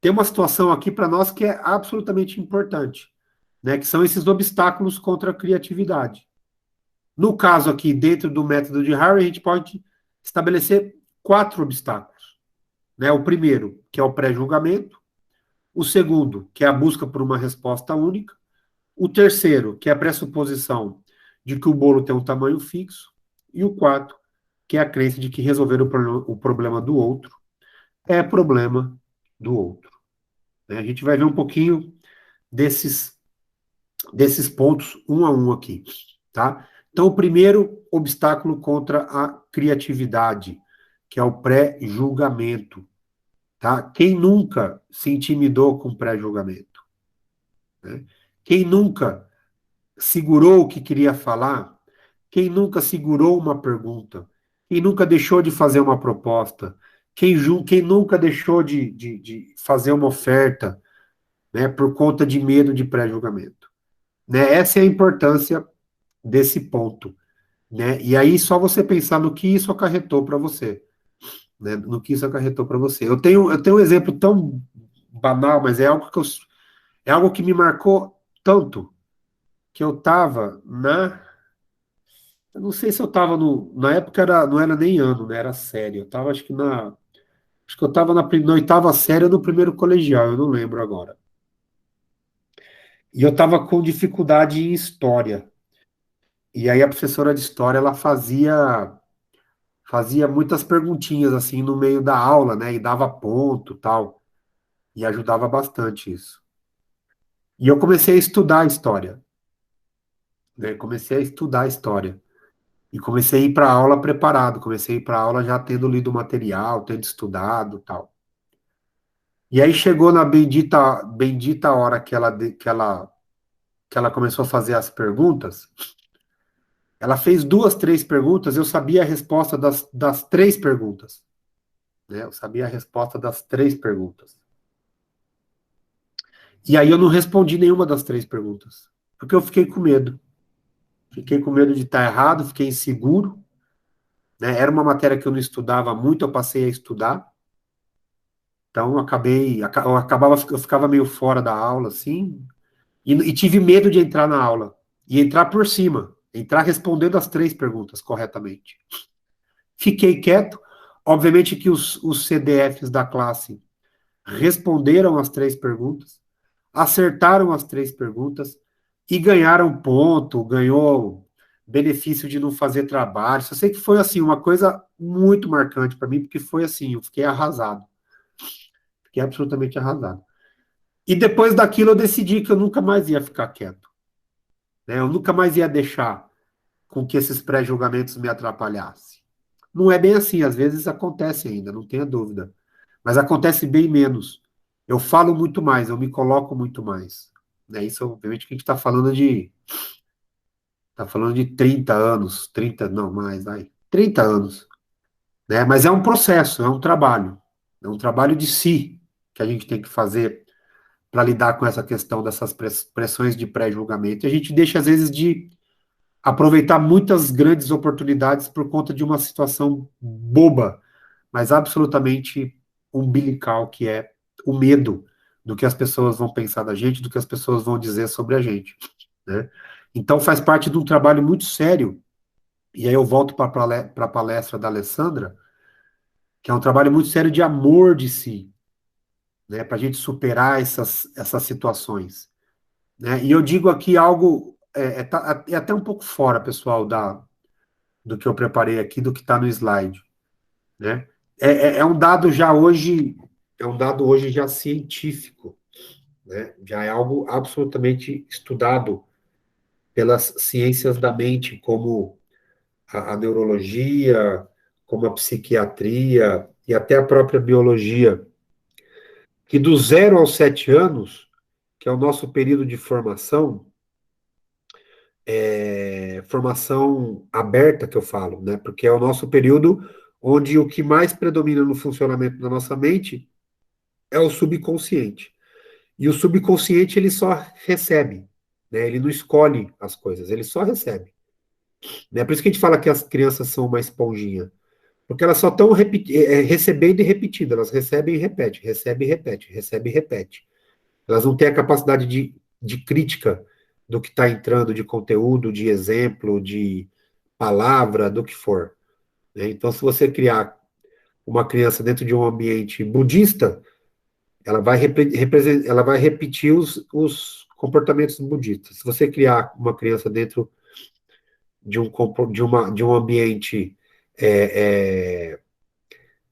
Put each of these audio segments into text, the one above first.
tem uma situação aqui para nós que é absolutamente importante, né? Que são esses obstáculos contra a criatividade. No caso aqui, dentro do método de Harry, a gente pode estabelecer 4 obstáculos, né? O primeiro, que é o pré-julgamento. O segundo, que é a busca por uma resposta única. O terceiro, que é a pressuposição de que o bolo tem um tamanho fixo. E o quarto, que é a crença de que resolver o problema do outro é problema do outro, né? A gente vai ver um pouquinho desses, desses pontos um a um aqui, tá? Então, o primeiro obstáculo contra a criatividade, que é o pré-julgamento, tá? Quem nunca se intimidou com pré-julgamento, né? Quem nunca segurou o que queria falar? Quem nunca segurou uma pergunta? Quem nunca deixou de fazer uma proposta? Quem nunca deixou de fazer uma oferta, né, por conta de medo de pré-julgamento? Né? Essa é a importância desse ponto. Né? E aí só você pensar no que isso acarretou para você. Né? No que isso acarretou para você. Eu tenho um exemplo tão banal, mas é algo que me marcou tanto, que eu estava na. Eu não sei se eu estava no. Na época não era nem ano, né? Era série. Eu estava, acho que na. Acho que eu estava na oitava série ou no primeiro colegial, eu não lembro agora. E eu estava com dificuldade em história. E aí a professora de história, ela fazia muitas perguntinhas assim no meio da aula, né? E dava ponto, tal. E ajudava bastante isso. E eu comecei a estudar a história, né? Comecei a estudar a história. E comecei a ir para a aula preparado, comecei a ir para a aula já tendo lido o material, tendo estudado, tal. E aí chegou na bendita hora que ela começou a fazer as perguntas. Ela fez 2, 3 perguntas, eu sabia a resposta das 3 perguntas, né? Eu sabia a resposta das 3 perguntas. E aí eu não respondi nenhuma das 3 perguntas, porque eu fiquei com medo. Fiquei com medo de estar errado, fiquei inseguro, né? Era uma matéria que eu não estudava muito, eu passei a estudar. Então eu ficava meio fora da aula, assim, e tive medo de entrar na aula. E entrar por cima, entrar respondendo as 3 perguntas corretamente. Fiquei quieto. Obviamente que os CDFs da classe responderam as 3 perguntas, acertaram as 3 perguntas e ganharam ponto, ganhou benefício de não fazer trabalho. Só sei que foi assim uma coisa muito marcante para mim, porque foi assim, eu fiquei arrasado, fiquei absolutamente arrasado. E depois daquilo eu decidi que eu nunca mais ia ficar quieto, né? Eu nunca mais ia deixar com que esses pré-julgamentos me atrapalhassem. Não é bem assim, às vezes acontece ainda, não tenha dúvida, mas acontece bem menos. Eu falo muito mais, eu me coloco muito mais. Né? Isso, obviamente, que a gente está falando de 30 anos, 30 não mais, vai, 30 anos. Né? Mas é um processo, é um trabalho de si que a gente tem que fazer para lidar com essa questão dessas pressões de pré-julgamento. E a gente deixa, às vezes, de aproveitar muitas grandes oportunidades por conta de uma situação boba, mas absolutamente umbilical, que é o medo do que as pessoas vão pensar da gente, do que as pessoas vão dizer sobre a gente, né? Então faz parte de um trabalho muito sério, e aí eu volto para a palestra da Alessandra, que é um trabalho muito sério de amor de si, né? Para a gente superar essas situações, né? E eu digo aqui algo, é até um pouco fora, pessoal, do que eu preparei aqui, do que está no slide, né? É um dado já hoje, é um dado hoje já científico, né? Já é algo absolutamente estudado pelas ciências da mente, como a neurologia, como a psiquiatria e até a própria biologia, que do 0 aos 7 anos, que é o nosso período de formação, formação aberta que eu falo, né? Porque é o nosso período onde o que mais predomina no funcionamento da nossa mente é o subconsciente. E o subconsciente ele só recebe, né? Ele não escolhe as coisas, ele só recebe. Né? Por isso que a gente fala que as crianças são uma esponjinha, Porque elas só estão recebendo e repetindo, elas recebem e repetem, recebe e repete, recebe e repete. Elas não têm a capacidade de crítica do que está entrando, de conteúdo, de exemplo, de palavra, do que for. Né? Então, se você criar uma criança dentro de um ambiente budista, ela vai repetir os comportamentos budistas. Se você criar uma criança dentro de um ambiente é,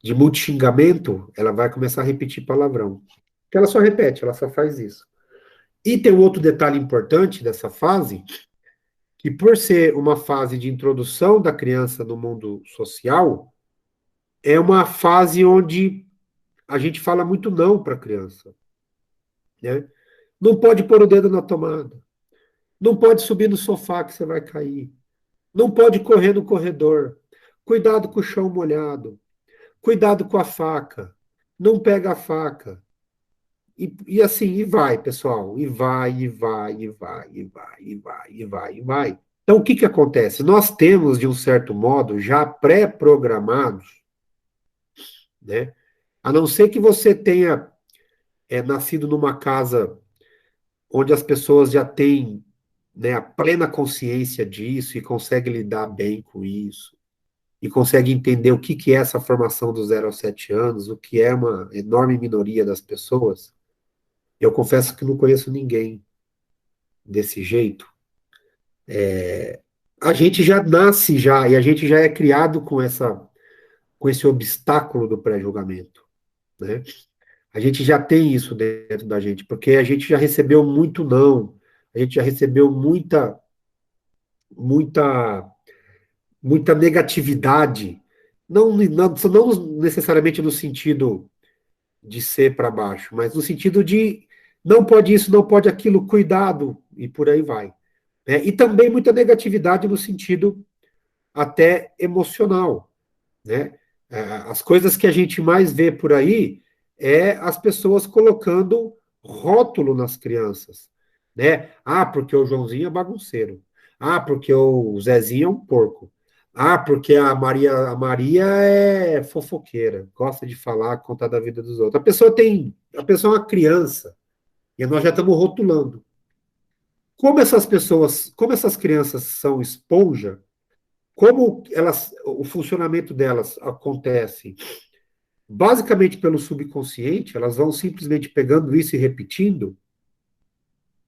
de muito xingamento, ela vai começar a repetir palavrão. Porque ela só repete, ela só faz isso. E tem um outro detalhe importante dessa fase, que por ser uma fase de introdução da criança no mundo social, é uma fase onde a gente fala muito não para a criança. Né? Não pode pôr o dedo na tomada. Não pode subir no sofá que você vai cair. Não pode correr no corredor. Cuidado com o chão molhado. Cuidado com a faca. Não pega a faca. E assim, e vai, pessoal. E vai, e vai, e vai, e vai, e vai, e vai, e vai. Então, o que que acontece? Nós temos, de um certo modo, já pré-programados, né? A não ser que você tenha nascido numa casa onde as pessoas já têm, né, a plena consciência disso e conseguem lidar bem com isso, e conseguem entender o que que é essa formação do 0 aos 7 anos, o que é uma enorme minoria das pessoas. Eu confesso que não conheço ninguém desse jeito. A gente já nasce já, e a gente já é criado com esse obstáculo do pré-julgamento, né? A gente já tem isso dentro da gente, porque a gente já recebeu muito não, a gente já recebeu muita, muita negatividade, não necessariamente no sentido de ser para baixo, mas no sentido de não pode isso, não pode aquilo, cuidado, e por aí vai. Né? E também muita negatividade no sentido até emocional. Né? As coisas que a gente mais vê por aí é as pessoas colocando rótulo nas crianças. Né? Ah, porque o Joãozinho é bagunceiro. Ah, porque o Zezinho é um porco. Ah, porque a Maria é fofoqueira, gosta de falar, contar da vida dos outros. A pessoa é uma criança, e nós já estamos rotulando. Como essas crianças são esponja, o funcionamento delas acontece basicamente pelo subconsciente, elas vão simplesmente pegando isso e repetindo.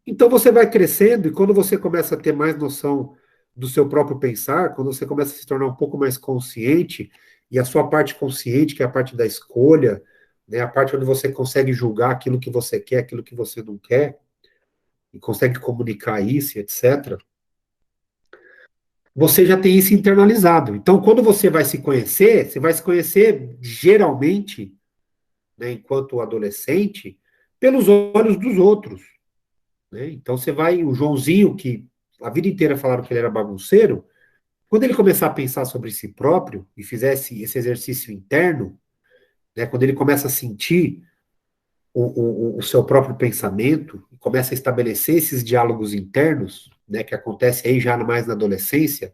Então você vai crescendo e quando você começa a ter mais noção do seu próprio pensar, quando você começa a se tornar um pouco mais consciente, e a sua parte consciente, que é a parte da escolha, né, a parte onde você consegue julgar aquilo que você quer, aquilo que você não quer, e consegue comunicar isso, etc., você já tem isso internalizado. Então, quando você vai se conhecer geralmente, né, enquanto adolescente, pelos olhos dos outros. Né? Então, o Joãozinho, que a vida inteira falaram que ele era bagunceiro, quando ele começar a pensar sobre si próprio e fizesse esse exercício interno, né, quando ele começa a sentir o seu próprio pensamento, começa a estabelecer esses diálogos internos, né, que acontece aí já mais na adolescência,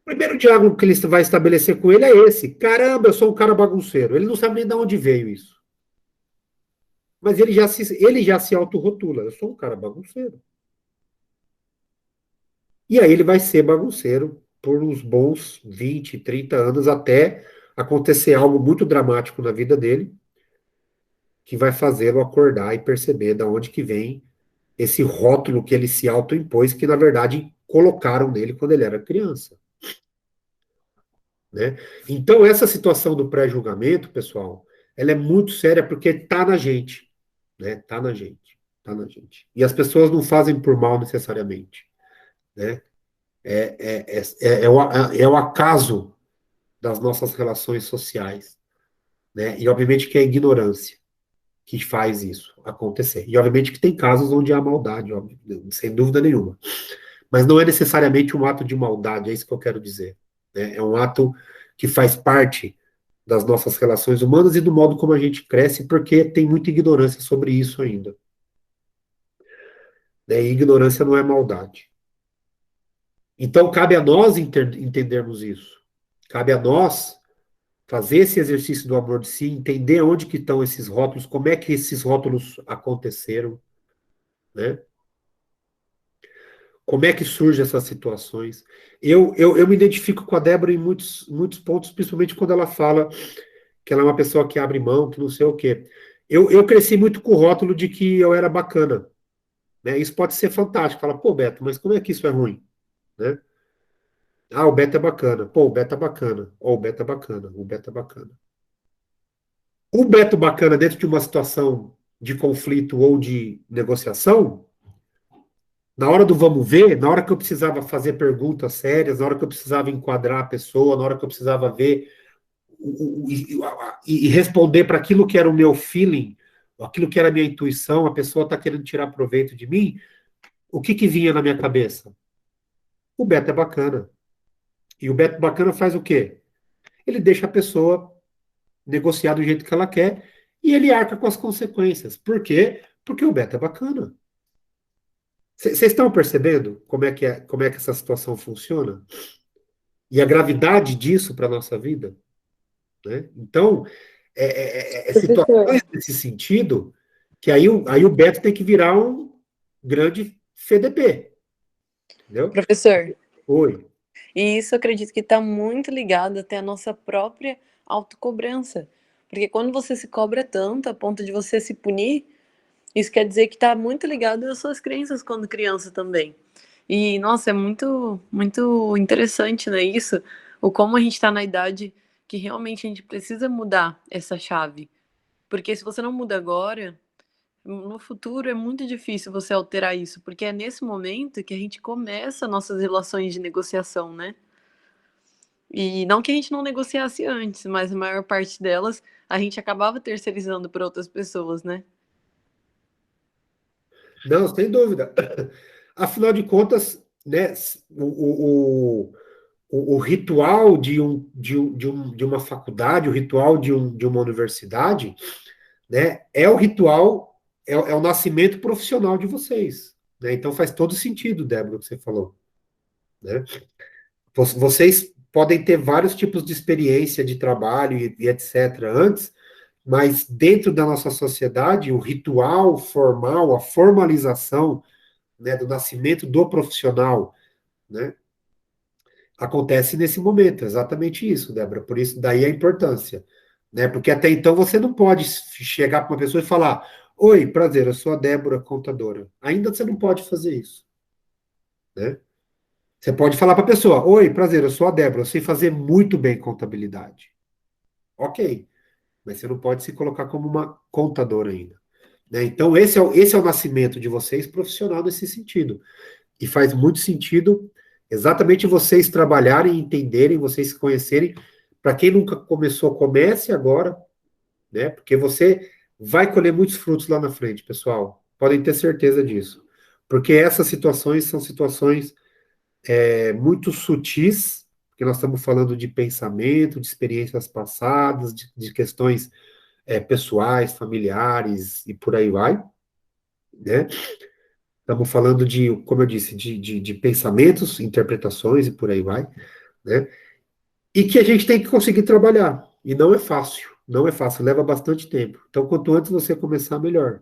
o primeiro diálogo que ele vai estabelecer com ele é esse. Caramba, eu sou um cara bagunceiro. Ele não sabe nem de onde veio isso. Mas ele já se autorrotula. Eu sou um cara bagunceiro. E aí ele vai ser bagunceiro por uns bons 20, 30 anos até acontecer algo muito dramático na vida dele, que vai fazê-lo acordar e perceber da onde que vem esse rótulo que ele se autoimpôs, que na verdade colocaram nele quando ele era criança. Né? Então, essa situação do pré-julgamento, pessoal, ela é muito séria porque está na gente. Né? Tá na gente. Tá na gente. E as pessoas não fazem por mal necessariamente. Né? É o acaso das nossas relações sociais. Né? E, obviamente, que é a ignorância que faz isso acontecer. E, obviamente, que tem casos onde há maldade, óbvio, sem dúvida nenhuma. Mas não é necessariamente um ato de maldade, é isso que eu quero dizer. Né? É um ato que faz parte das nossas relações humanas e do modo como a gente cresce, porque tem muita ignorância sobre isso ainda. Né? E ignorância não é maldade. Então, cabe a nós entendermos isso. Cabe a nós fazer esse exercício do amor de si, entender onde que estão esses rótulos, como é que esses rótulos aconteceram, né? Como é que surgem essas situações. Eu me identifico com a Débora em muitos pontos, principalmente quando ela fala que ela é uma pessoa que abre mão, que não sei o quê. Eu cresci muito com o rótulo de que eu era bacana, né? Isso pode ser fantástico. Fala, pô, Beto, mas como é que isso é ruim, né? Ah, o Beto é bacana. Pô, o Beto é bacana. Ó, o Beto é bacana. O Beto é bacana. O Beto bacana dentro de uma situação de conflito ou de negociação, na hora do vamos ver, na hora que eu precisava fazer perguntas sérias, na hora que eu precisava enquadrar a pessoa, na hora que eu precisava ver e responder para aquilo que era o meu feeling, aquilo que era a minha intuição, a pessoa está querendo tirar proveito de mim, o que que vinha na minha cabeça? O Beto é bacana. E o Beto bacana faz o quê? Ele deixa a pessoa negociar do jeito que ela quer e ele arca com as consequências. Por quê? Porque o Beto é bacana. Vocês estão percebendo como é que essa situação funciona? E a gravidade disso para a nossa vida? Né? Então, Professor, situações nesse sentido que aí o Beto tem que virar um grande FDP, entendeu? professor, Oi. e isso eu acredito que está muito ligado até à nossa própria autocobrança. Porque quando você se cobra tanto a ponto de você se punir, isso quer dizer que está muito ligado às suas crenças quando criança também. E, nossa, é muito, muito interessante, né? Isso, o como a gente está na idade que realmente a gente precisa mudar essa chave. Porque se você não muda agora, no futuro é muito difícil você alterar isso, porque é nesse momento que a gente começa nossas relações de negociação, né? E não que a gente não negociasse antes, mas a maior parte delas a gente acabava terceirizando para outras pessoas, né? Não, sem dúvida. Afinal de contas, né, o ritual de uma faculdade, o ritual de uma universidade, né, é o ritual, é o nascimento profissional de vocês. Né? Então faz todo sentido, Débora, o que você falou. Né? Vocês podem ter vários tipos de experiência de trabalho e etc. antes, mas dentro da nossa sociedade, o ritual formal, a formalização, né, do nascimento do profissional, né, acontece nesse momento, exatamente isso, Débora. Por isso, daí a importância. Né? Porque até então você não pode chegar para uma pessoa e falar: Oi, prazer, eu sou a Débora, contadora. Ainda você não pode fazer isso. Né? Você pode falar para a pessoa: Oi, prazer, eu sou a Débora, eu sei fazer muito bem contabilidade. Ok, mas você não pode se colocar como uma contadora ainda. Né? Então, esse é o nascimento de vocês profissional nesse sentido. E faz muito sentido exatamente vocês trabalharem, entenderem, vocês se conhecerem. Para quem nunca começou, comece agora, né? Porque você vai colher muitos frutos lá na frente, pessoal. Podem ter certeza disso. Porque essas situações são situações muito sutis, porque nós estamos falando de pensamento, de experiências passadas, de questões pessoais, familiares e por aí vai, né? Estamos falando de, como eu disse, de pensamentos, interpretações e por aí vai, né? E que a gente tem que conseguir trabalhar. E não é fácil, não é fácil, leva bastante tempo. Então, quanto antes você começar, melhor,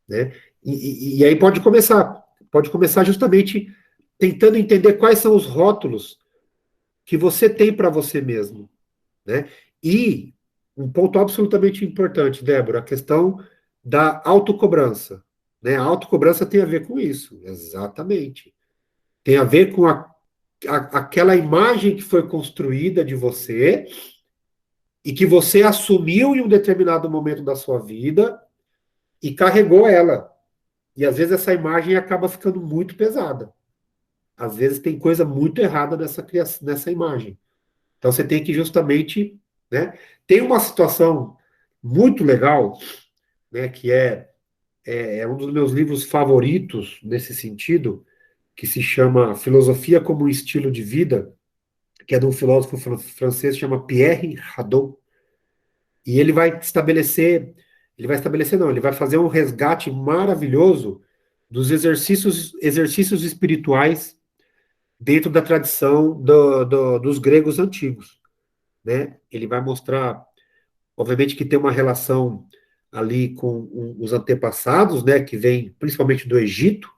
né? E aí pode começar justamente tentando entender quais são os rótulos que você tem para você mesmo, né? E um ponto absolutamente importante, Débora, a questão da autocobrança, né? A autocobrança tem a ver com isso, exatamente. Tem a ver com aquela imagem que foi construída de você e que você assumiu em um determinado momento da sua vida e carregou ela. E às vezes essa imagem acaba ficando muito pesada. Às vezes tem coisa muito errada nessa imagem. Então você tem que justamente, né? Tem uma situação muito legal, né? Que é um dos meus livros favoritos nesse sentido, que se chama Filosofia como um Estilo de Vida, que é de um filósofo francês que chama Pierre Hadot. E ele vai estabelecer não, ele vai fazer um resgate maravilhoso dos exercícios espirituais dentro da tradição dos gregos antigos. né? Ele vai mostrar, obviamente, que tem uma relação ali com os antepassados, né? Que vem principalmente do Egito,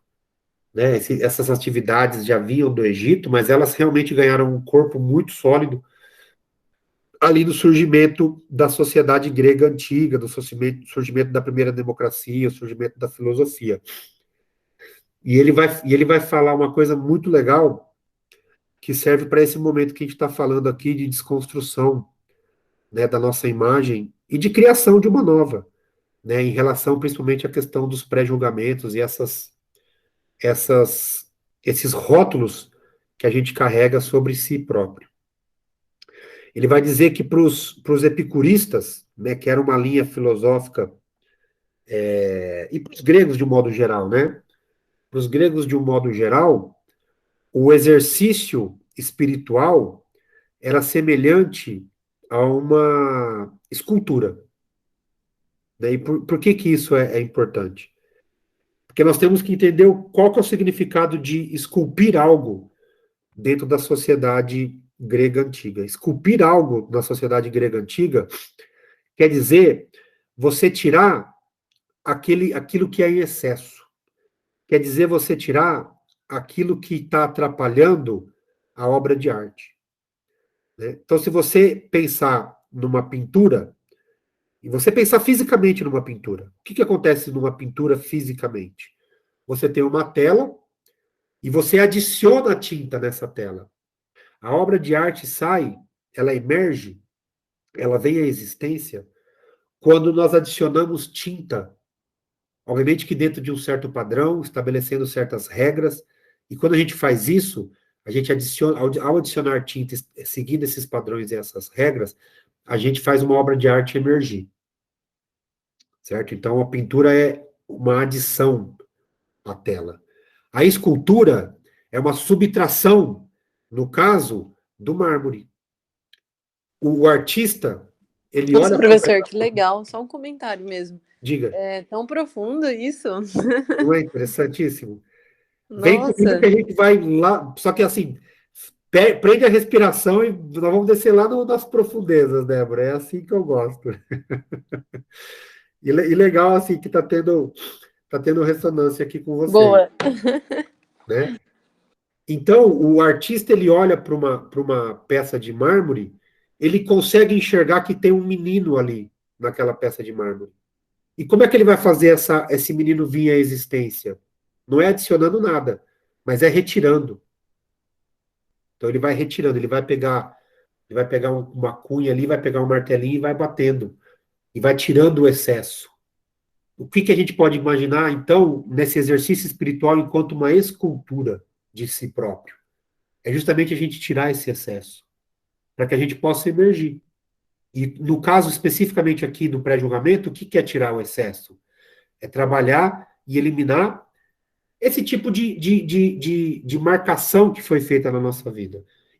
né? Essas atividades já vinham do Egito, mas elas realmente ganharam um corpo muito sólido ali no surgimento da sociedade grega antiga, do surgimento da primeira democracia, o surgimento da filosofia. E ele vai falar uma coisa muito legal que serve para esse momento que a gente está falando aqui de desconstrução, né, da nossa imagem e de criação de uma nova, né, em relação principalmente à questão dos pré-julgamentos e essas, esses rótulos que a gente carrega sobre si próprio. Ele vai dizer que para os epicuristas, né, que era uma linha filosófica, e para os gregos de um modo geral, né, para os gregos de um modo geral, o exercício espiritual era semelhante a uma escultura. Né? E por que que isso é importante? Porque nós temos que entender qual que é o significado de esculpir algo dentro da sociedade grega antiga. Esculpir algo na sociedade grega antiga quer dizer você tirar aquilo que é em excesso. Quer dizer você tirar aquilo que está atrapalhando a obra de arte. Né? Então, se você pensar numa pintura, e você pensar fisicamente numa pintura, o que acontece numa pintura fisicamente? Você tem uma tela e você adiciona a tinta nessa tela. A obra de arte sai, ela emerge, ela vem à existência quando nós adicionamos tinta. Obviamente que dentro de um certo padrão, estabelecendo certas regras, e quando a gente faz isso, a gente adiciona, ao adicionar tinta, seguindo esses padrões e essas regras, a gente faz uma obra de arte emergir, certo? Então, a pintura é uma adição à tela. A escultura é uma subtração, no caso, do mármore. O artista, ele Nossa, olha para... professor, que legal. Só um comentário mesmo. Diga, É tão profundo isso. não é interessantíssimo? Vem comigo que Nossa. a gente vai lá, só que assim, prende a respiração e nós vamos descer lá nas profundezas, Débora. É assim que eu gosto. E legal, assim, que tá tendo ressonância aqui com vocês, Boa. né? Então, o artista, ele olha para uma peça de mármore, ele consegue enxergar que tem um menino ali, naquela peça de mármore. E como é que ele vai fazer esse menino vir à existência? Não é adicionando nada, mas é retirando. Então, ele vai retirando, ele vai pegar uma cunha ali, vai pegar um martelinho e vai batendo. E vai tirando o excesso. O que que a gente pode imaginar, então, nesse exercício espiritual enquanto uma escultura de si próprio? É justamente a gente tirar esse excesso, para que a gente possa emergir. E no caso especificamente aqui do pré-julgamento, o que que é tirar o excesso? É trabalhar e eliminar esse tipo de marcação que foi feita na nossa vida.